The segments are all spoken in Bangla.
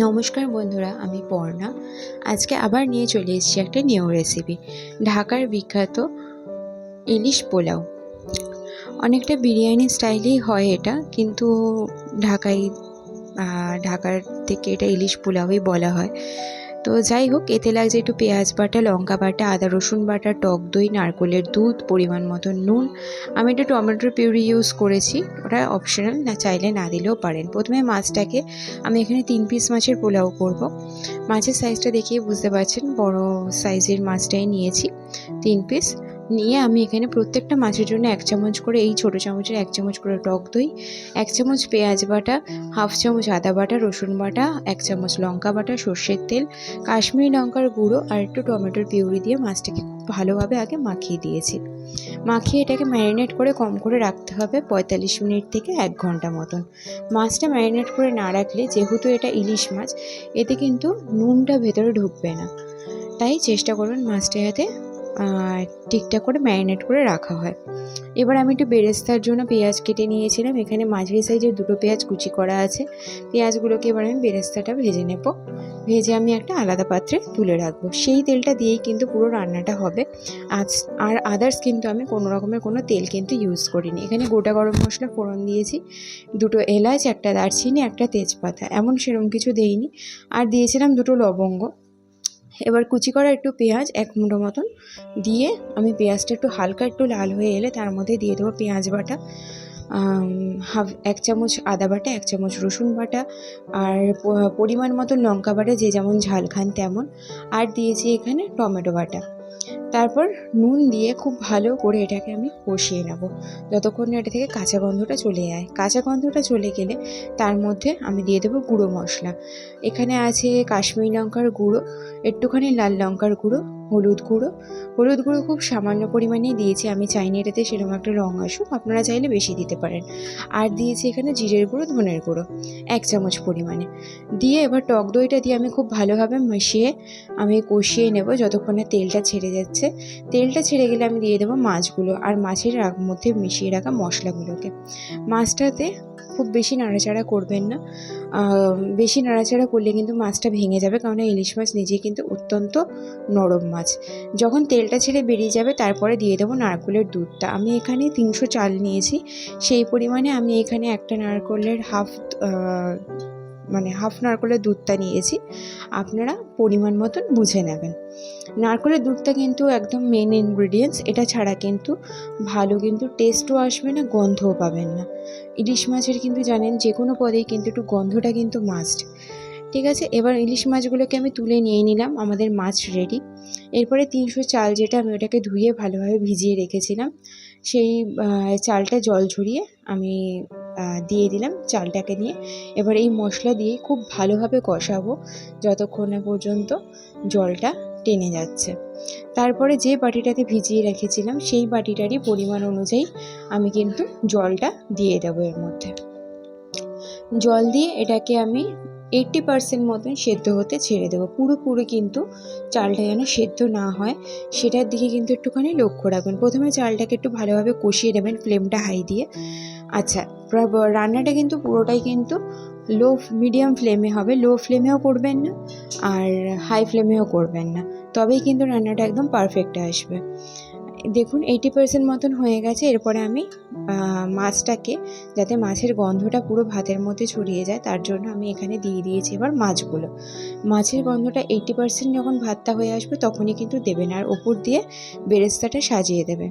নমস্কার বন্ধুরা, আমি পর্ণা। আজকে আবার নিয়ে চলে এসেছি একটা নিউ রেসিপি, ঢাকার বিখ্যাত ইলিশ পোলাও। অনেকটা বিরিয়ানি স্টাইলেই হয় এটা, কিন্তু ঢাকাই ঢাকার থেকে এটা ইলিশ পোলাওই বলা হয়। তো যাই হোক, এতে লাগছে একটু পেঁয়াজ বাটা, লঙ্কা বাটা, আদা রসুন বাটা, টক দই, নারকেলের দুধ, পরিমাণ মতো নুন। আমি একটু টমেটোর পিউরি ইউজ করেছি, ওটা অপশনাল, না চাইলে না দিলেও পারেন। প্রথমে মাছটাকে, আমি এখানে 3 পিস মাছের পোলাও করব। মাছের সাইজটা দেখিয়ে বুঝতে পারছেন, বড় সাইজের মাছটাই নিয়েছি 3 পিস। নিয়ে আমি এখানে প্রত্যেকটা মাছের জন্য 1 চামচ করে, এই ছোটো চামচের 1 চামচ করে টক দই, 1 চামচ পেঁয়াজ বাটা, হাফ চামচ আদা বাটা, রসুন বাটা, 1 চামচ লঙ্কা বাটা, সর্ষের তেল, কাশ্মীরি লঙ্কার গুঁড়ো আর একটু টমেটোর পিউরি দিয়ে মাছটাকে খুব ভালোভাবে আগে মাখিয়ে দিয়েছি। মাখিয়ে এটাকে ম্যারিনেট করে কম করে রাখতে হবে 45 মিনিট থেকে 1 ঘন্টা মতন। মাছটা ম্যারিনেট করে না রাখলে, যেহেতু এটা ইলিশ মাছ, এতে কিন্তু নুনটা ভেতরে ঢুকবে না। তাই চেষ্টা করবেন মাছটা যাতে ঠিকঠাক করে ম্যারিনেট করে রাখা হয়। এবার আমি একটু বেরেস্তার জন্য পেঁয়াজ কেটে নিয়েছিলাম। এখানে মাঝারি সাইজের 2টো পেঁয়াজ কুচি করা আছে। পেঁয়াজগুলোকে এবার আমি বেরেস্তাটা ভেজে নেব। ভেজে আমি একটা আলাদা পাত্রে তুলে রাখবো। সেই তেলটা দিয়েই কিন্তু পুরো রান্নাটা হবে। আর আদার্স কিন্তু আমি কোনো রকমের কোনো তেল কিন্তু ইউজ করিনি। এখানে গোটা গরম মশলা ফোড়ন দিয়েছি, 2টো এলাচ, একটা দারচিনি, একটা তেজপাতা, এমন সেরকম কিছু দেইনি। আর দিয়েছিলাম 2টো লবঙ্গ। এবার কুচি করা একটু পেঁয়াজ 1 মুঠো মতন দিয়ে, আমি পেঁয়াজটা একটু হালকা একটু লাল হয়ে এলে তার মধ্যে দিয়ে দেবো পেঁয়াজ বাটা, 1 চামচ আদা বাটা, 1 চামচ রসুন বাটা, আর পরিমাণ মতো লঙ্কা বাটা, যে যেমন ঝাল খান তেমন। আর দিয়েছি এখানে টমেটো বাটা। তারপর নুন দিয়ে খুব ভালো করে এটাকে আমি কষিয়ে নেব, যতক্ষণ না এটা থেকে কাঁচা গন্ধটা চলে যায়। কাঁচা গন্ধটা চলে গেলে তার মধ্যে আমি দিয়ে দেবো গুঁড়ো মশলা। এখানে আছে কাশ্মীরি লঙ্কার গুঁড়ো, একটুখানি লাল লঙ্কার গুঁড়ো, হলুদ গুঁড়ো। হলুদ গুঁড়ো খুব সামান্য পরিমাণেই দিয়েছি, আমি চাইনি এটাতে সেরকম একটা রঙ আসুক, আপনারা চাইলে বেশি দিতে পারেন। আর দিয়েছি এখানে জিরের গুঁড়ো, ধনের গুঁড়ো 1 চামচ পরিমাণে দিয়ে, এবার টক দইটা দিয়ে আমি খুব ভালোভাবে মিশিয়ে আমি কষিয়ে নেব যতক্ষণ না তেলটা ছেড়ে যাচ্ছে। তেলটা ছেড়ে গেলে আমি দিয়ে দেবো মাছগুলো আর মাছের মধ্যে মিশিয়ে রাখা মশলাগুলোকে। মাছটাতে খুব বেশি নাড়াচাড়া করবেন না, বেশি নাড়াচাড়া করলে কিন্তু মাছটা ভেঙে যাবে, কারণ ইলিশ মাছ নিজেই কিন্তু অত্যন্ত নরম মাছ। যখন তেলটা ছেড়ে বেরিয়ে যাবে তারপরে দিয়ে দেবো নারকেলের দুধটা। আমি এখানে 300 চাল নিয়েছি, সেই পরিমাণে আমি এখানে একটা নারকেলের হাফ নারকেলের দুধটা নিয়েছি। আপনারা পরিমাণ মতন বুঝে নেবেন। নারকেলের দুধটা কিন্তু একদম মেন ইনগ্রিডিয়েন্টস, এটা ছাড়া কিন্তু ভালো কিন্তু টেস্টও আসবে না, গন্ধও পাবেন না। ইলিশ মাছের কিন্তু জানেন যে কোনো পদেই কিন্তু একটু গন্ধটা কিন্তু মাস্ট। ঠিক আছে, এবার ইলিশ মাছগুলোকে আমি তুলে নিয়ে নিলাম, আমাদের মাছ রেডি। এরপরে 300 চাল, যেটা আমি ওটাকে ধুয়ে ভালোভাবে ভিজিয়ে রেখেছিলাম, সেই চালটা জল ঝরিয়ে আমি দিয়ে দিলাম চালটাকে নিয়ে। এবার এই মশলা দিয়ে খুব ভালোভাবে কষাবো যতক্ষণ না পর্যন্ত জলটা টেনে যাচ্ছে। তারপরে যে বাটিটাতে ভিজিয়ে রেখেছিলাম সেই বাটিটারই পরিমাণ অনুযায়ী আমি কিন্তু জলটা দিয়ে দেবো এর মধ্যে। জল দিয়ে এটাকে আমি 80% মতন সেদ্ধ হতে ছেড়ে দেবো। পুরোপুরি কিন্তু চালটা যেন সেদ্ধ না হয় সেটার দিকে কিন্তু একটুখানি লক্ষ্য রাখবেন। প্রথমে চালটাকে একটু ভালোভাবে কষিয়ে নেবেন ফ্লেমটা হাই দিয়ে। আচ্ছা, রান্নাটা কিন্তু পুরোটাই কিন্তু মিডিয়াম ফ্লেমে হবে। লো ফ্লেমেও করবেন না আর হাই ফ্লেমেও করবেন না, তবেই কিন্তু রান্নাটা একদম পারফেক্ট আসবে। দেখুন 80% মতন হয়ে গেছে। এরপরে আমি মাছটাকে, যাতে মাছের গন্ধটা পুরো ভাতের মধ্যে ছড়িয়ে যায়, তার জন্য আমি এখানে দিয়ে দিয়েছি এবার মাছগুলো। মাছের গন্ধটা 80% যখন ভাতটা হয়ে আসবে তখনই কিন্তু দেবেন, আর ওপর দিয়ে বেরেস্তাটা সাজিয়ে দেবে।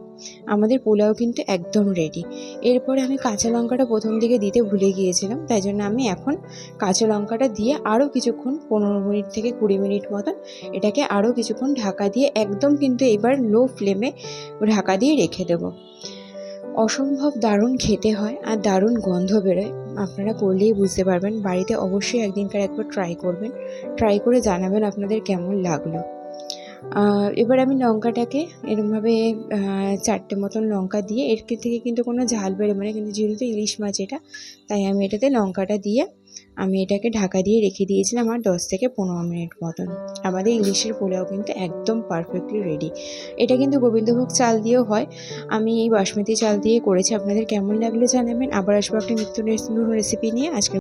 আমাদের পোলাও কিন্তু একদম রেডি। এরপরে আমি কাঁচা লঙ্কাটা প্রথম দিকে দিতে ভুলে গিয়েছিলাম, তাই জন্য আমি এখন কাঁচা লঙ্কাটা দিয়ে আরও কিছুক্ষণ 15 মিনিট থেকে 20 মিনিট মতন এটাকে আরও কিছুক্ষণ ঢাকা দিয়ে, একদম কিন্তু এবার লো ফ্লেমে ঢাকা দিয়ে রেখে দেবো। অসম্ভব দারুণ খেতে হয় আর দারুণ গন্ধ বেরোয়, আপনারা করলেই বুঝতে পারবেন। বাড়িতে অবশ্যই একদিনকার একবার ট্রাই করবেন, ট্রাই করে জানাবেন আপনাদের কেমন লাগলো। এবার আমি লঙ্কাটাকে এরকমভাবে 4টে মতন লঙ্কা দিয়ে, এর থেকে কিন্তু কোনো ঝাল বেরোবে না, কিন্তু যেহেতু ইলিশ মাছ এটা, তাই আমি এটাতে লঙ্কাটা দিয়ে আমি এটাকে ঢাকা দিয়ে রেখে দিয়েছিলাম আর 10 থেকে 15 মিনিট মতন। আমাদের ইলিশের পোলাও কিন্তু একদম পারফেক্টলি রেডি। এটা কিন্তু গোবিন্দভোগ চাল দিয়েও হয়, আমি এই বাসমতি চাল দিয়ে করেছি। আপনাদের কেমন লাগলো জানাবেন। আবার আসবো একটা নিত্য নতুন রেসিপি নিয়ে। আজকে